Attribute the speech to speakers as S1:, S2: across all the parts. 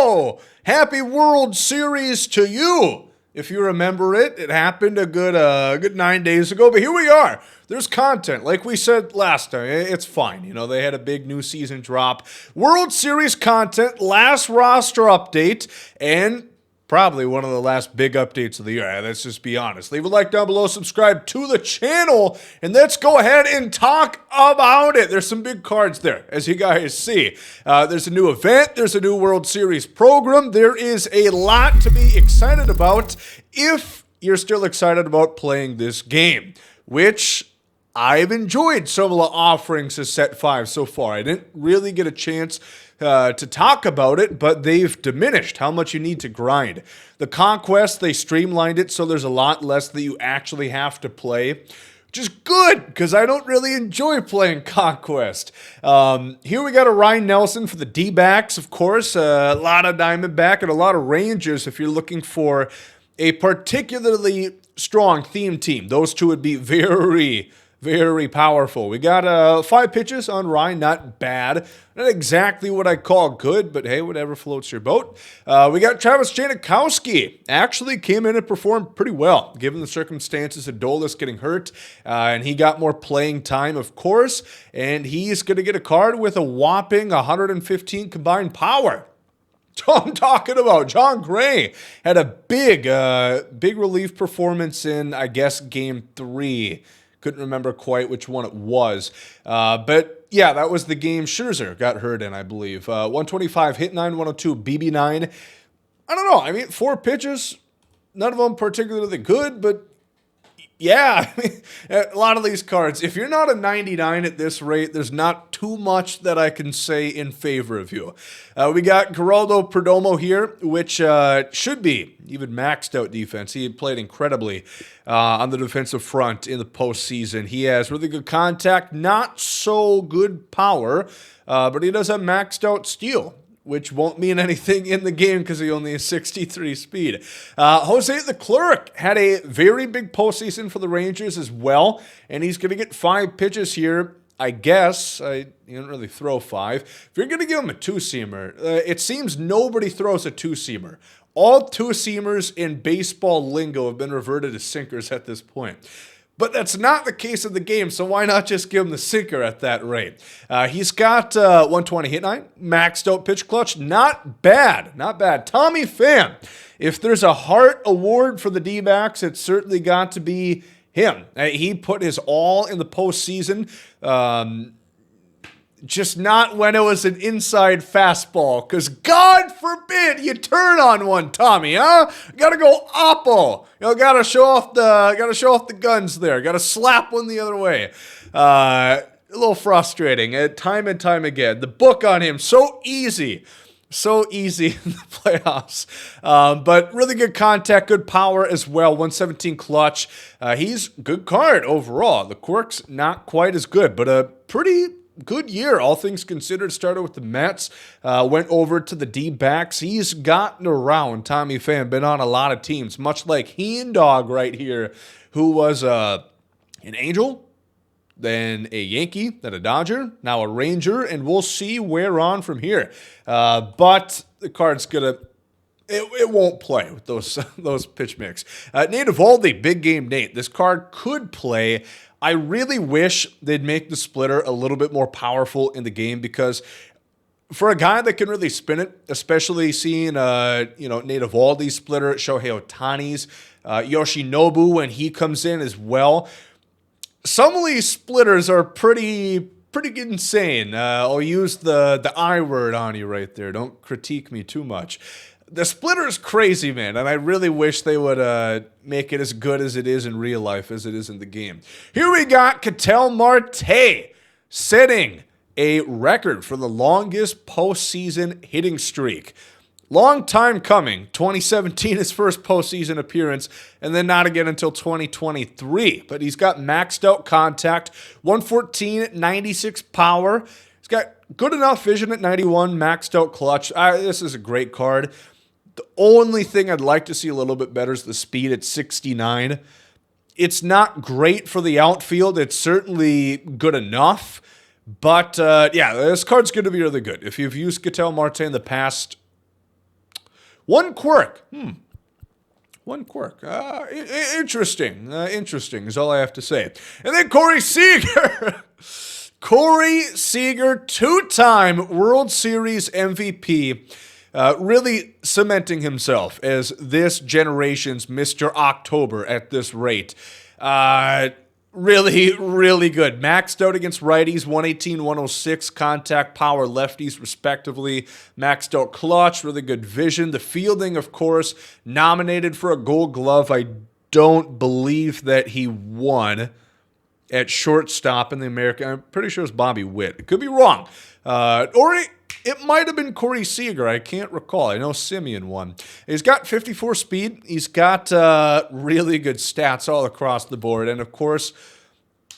S1: Oh, happy World Series to you. If you remember it, it happened a good 9 days ago, but here we are. There's content. Like we said last time, it's fine. You know, they had a big new season drop. World Series content, last roster update, and probably one of the last big updates of the year. Let's just be honest. Leave a like down below, subscribe to the channel, and let's go ahead and talk about it. There's some big cards there, as you guys see. There's a new event. There's a new World Series program. There is a lot to be excited about if you're still excited about playing this game, which I've enjoyed some of the offerings of Set 5 so far. I didn't really get a chance to talk about it, but they've diminished how much you need to grind. The Conquest, they streamlined it, so there's a lot less that you actually have to play, which is good, because I don't really enjoy playing Conquest. Here we got a Ryan Nelson for the D-backs, of course, a lot of Diamondback and a lot of Rangers if you're looking for a particularly strong theme team. Those two would be very powerful. We got 5 pitches on Ryan, not bad. Not exactly what I call good, but hey, whatever floats your boat. We got Travis Janikowski. Actually came in and performed pretty well, given the circumstances of Dolis getting hurt, and he got more playing time, of course, and he's going to get a card with a whopping 115 combined power. I'm talking about John Gray had a big relief performance in, I guess, Game 3. Couldn't remember quite which one it was. But yeah, that was the game Scherzer got hurt in, I believe. 125, hit 9, 102, BB9. I don't know. I mean, 4 pitches, none of them particularly good, but yeah, I mean, a lot of these cards, if you're not a 99 at this rate, there's not too much that I can say in favor of you. We got Geraldo Perdomo here, which should be even maxed out defense. He had played incredibly on the defensive front in the postseason. He has really good contact, not so good power, but he does have maxed out steal, which won't mean anything in the game because he only has 63 speed. Jose the Clerk had a very big postseason for the Rangers as well, and he's going to get 5 pitches here. I guess he didn't really throw 5. If you're going to give him a 2-seamer, it seems nobody throws a 2-seamer. All 2-seamers in baseball lingo have been reverted to sinkers at this point. But that's not the case in the game, so why not just give him the sinker at that rate? He's got 120 hit 9, maxed out pitch clutch. Not bad, not bad. Tommy Pham, if there's a Hart Award for the D-backs, it's certainly got to be him. He put his all in the postseason. Just not when it was an inside fastball, because God forbid you turn on one, Tommy, huh? Gotta go oppo. You know, gotta show off the guns there. Gotta slap one the other way. A little frustrating. Time and time again. The book on him, so easy. So easy in the playoffs. But really good contact, good power as well. 117 clutch. He's good card overall. The quirk's not quite as good, but a pretty good year, all things considered. Started with the Mets, went over to the D-backs. He's gotten around, Tommy Pham, been on a lot of teams, much like Heen Dog right here, who was an Angel, then a Yankee, then a Dodger, now a Ranger, and we'll see where on from here. But the card's gonna... It won't play with those pitch mix. Nate Eovaldi, big game Nate. This card could play. I really wish they'd make the splitter a little bit more powerful in the game, because for a guy that can really spin it, especially seeing Nate Eovaldi's splitter, Shohei Ohtani's, Yoshinobu when he comes in as well. Some of these splitters are pretty insane. I'll use the I word on you right there. Don't critique me too much. The splitter's crazy, man, and I really wish they would make it as good as it is in real life as it is in the game. Here we got Ketel Marte setting a record for the longest postseason hitting streak. Long time coming. 2017, his first postseason appearance, and then not again until 2023. But he's got maxed out contact, 114, 96 power. He's got good enough vision at 91, maxed out clutch. This is a great card. The only thing I'd like to see a little bit better is the speed at 69. It's not great for the outfield. It's certainly good enough. But, yeah, this card's going to be really good. If you've used Ketel Marte in the past, One quirk. One quirk. Interesting. Interesting is all I have to say. And then Corey Seager. Corey Seager, two-time World Series MVP. Really cementing himself as this generation's Mr. October at this rate. Really, really good. Maxed out against righties, 118, 106, contact power lefties, respectively. Maxed out clutch, really good vision. The fielding, of course, nominated for a Gold Glove. I don't believe that he won at shortstop in the American. I'm pretty sure it's Bobby Witt. It could be wrong. Or it might have been Corey Seager. I can't recall. I know Simeon won. He's got 54 speed. He's got really good stats all across the board. And, of course,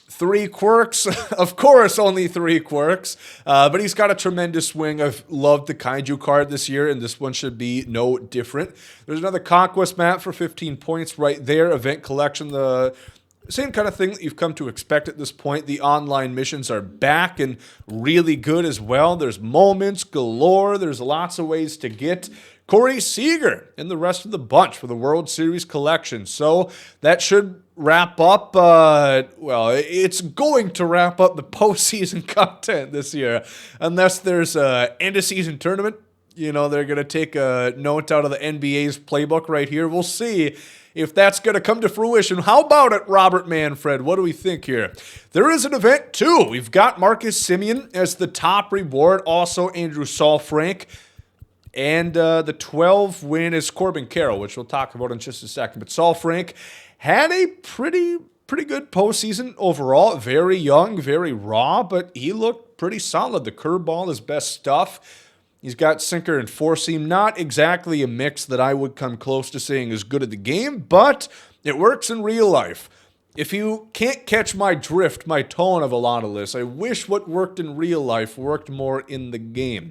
S1: 3 quirks. Of course, only 3 quirks. But he's got a tremendous swing. I've loved the Kaiju card this year, and this one should be no different. There's another Conquest map for 15 points right there. Event collection, the same kind of thing that you've come to expect at this point. The online missions are back and really good as well. There's moments galore. There's lots of ways to get Corey Seager and the rest of the bunch for the World Series collection. So that should wrap up, well, it's going to wrap up the postseason content this year. Unless there's an end-of-season tournament. You know, they're going to take a note out of the NBA's playbook right here. We'll see if that's going to come to fruition. How about it, Robert Manfred? What do we think here? There is an event, too. We've got Marcus Semien as the top reward. Also, Andrew Saalfrank. And the 12 win is Corbin Carroll, which we'll talk about in just a second. But Saalfrank had a pretty good postseason overall. Very young, very raw, but he looked pretty solid. The curveball is best stuff. He's got sinker and four-seam. Not exactly a mix that I would come close to saying is good at the game, but it works in real life. If you can't catch my drift, my tone of a lot of this, I wish what worked in real life worked more in the game.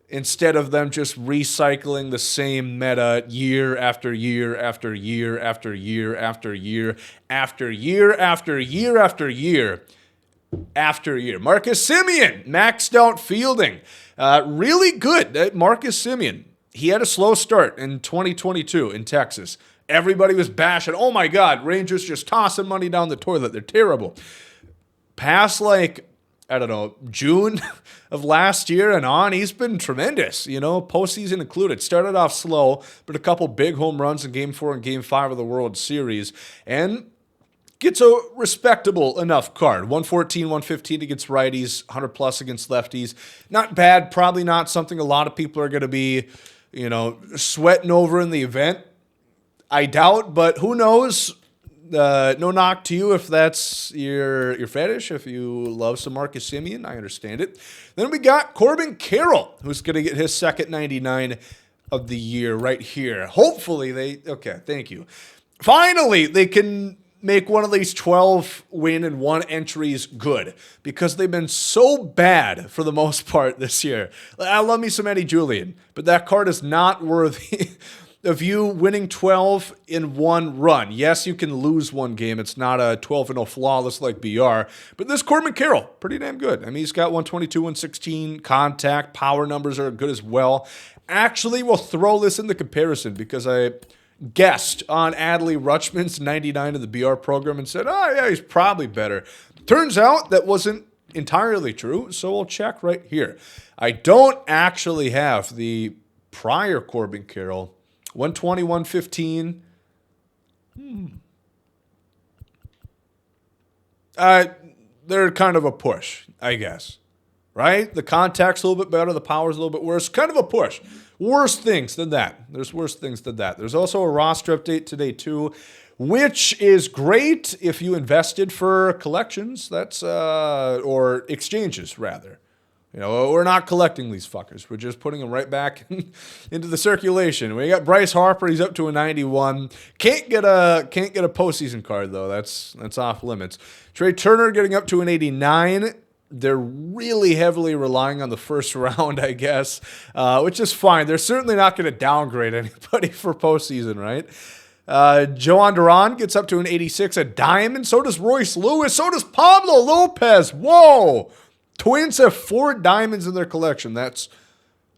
S1: Instead of them just recycling the same meta year after year after year after year after year after year after year after year after year. Marcus Semien, maxed out fielding. Really good. Marcus Semien, he had a slow start in 2022 in Texas. Everybody was bashing, oh my God, Rangers just tossing money down the toilet. They're terrible. Past June of last year and on, he's been tremendous, postseason included. Started off slow, but a couple big home runs in Game 4 and Game 5 of the World Series. And gets a respectable enough card. 114, 115 against righties, 100+ against lefties. Not bad. Probably not something a lot of people are going to be, sweating over in the event. I doubt, but who knows? No knock to you if that's your fetish, if you love some Marcus Semien. I understand it. Then we got Corbin Carroll, who's going to get his second 99 of the year right here. Hopefully okay, thank you. Finally, they can make one of these 12 win and 1 entries good, because they've been so bad for the most part this year. I love me some Eddie Julian, but that card is not worthy of you winning 12 in one run. Yes, you can lose one game. It's not a 12-0 flawless like BR, but this Corbin Carroll, pretty damn good. I mean, he's got 122, 116 contact. Power numbers are good as well. Actually, we'll throw this in the comparison because I guessed on Adley Rutschman's 99 of the BR program and said, oh, yeah, he's probably better. Turns out that wasn't entirely true, so we'll check right here. I don't actually have the prior Corbin Carroll. 120, 115. They're kind of a push, I guess. Right? The contact's a little bit better. The power's a little bit worse. Kind of a push. Worse things than that. There's worse things than that. There's also a roster update today, too, which is great if you invested for collections. Or exchanges, rather. We're not collecting these fuckers. We're just putting them right back into the circulation. We got Bryce Harper. He's up to a 91. Can't get a postseason card, though. That's off limits. Trey Turner getting up to an 89. They're really heavily relying on the first round, I guess, which is fine. They're certainly not going to downgrade anybody for postseason, right? Joan Duran gets up to an 86, a diamond. So does Royce Lewis. So does Pablo Lopez. Whoa! Twins have 4 diamonds in their collection. That's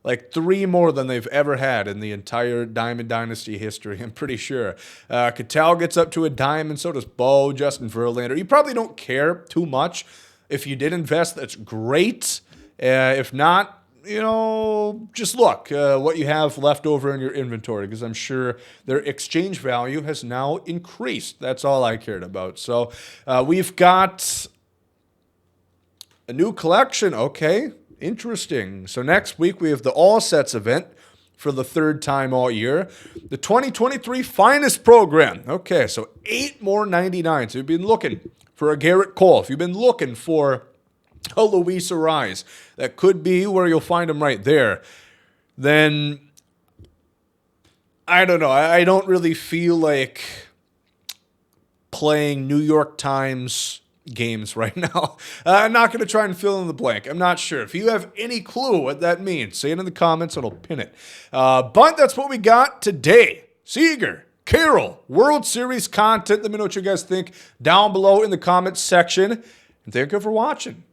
S1: Like 3 more than they've ever had in the entire Diamond Dynasty history, I'm pretty sure. Ketel gets up to a dime, and so does Bo, Justin Verlander. You probably don't care too much. If you did invest, that's great. If not, just look what you have left over in your inventory, because I'm sure their exchange value has now increased. That's all I cared about. So we've got a new collection. Okay, interesting. So next week we have the All Sets event for the 3rd time all year. The 2023 Finest Program. Okay, so 8 more 99s. So you've been looking for a Garrett Cole. If you've been looking for a Luis Ariz, that could be where you'll find him right there. Then, I don't know. I don't really feel like playing New York Times games right now. I'm not going to try and fill in the blank. I'm not sure. If you have any clue what that means, say it in the comments and I'll pin it. But that's what we got today. Seager, Carroll, World Series content. Let me know what you guys think down below in the comments section. And thank you for watching.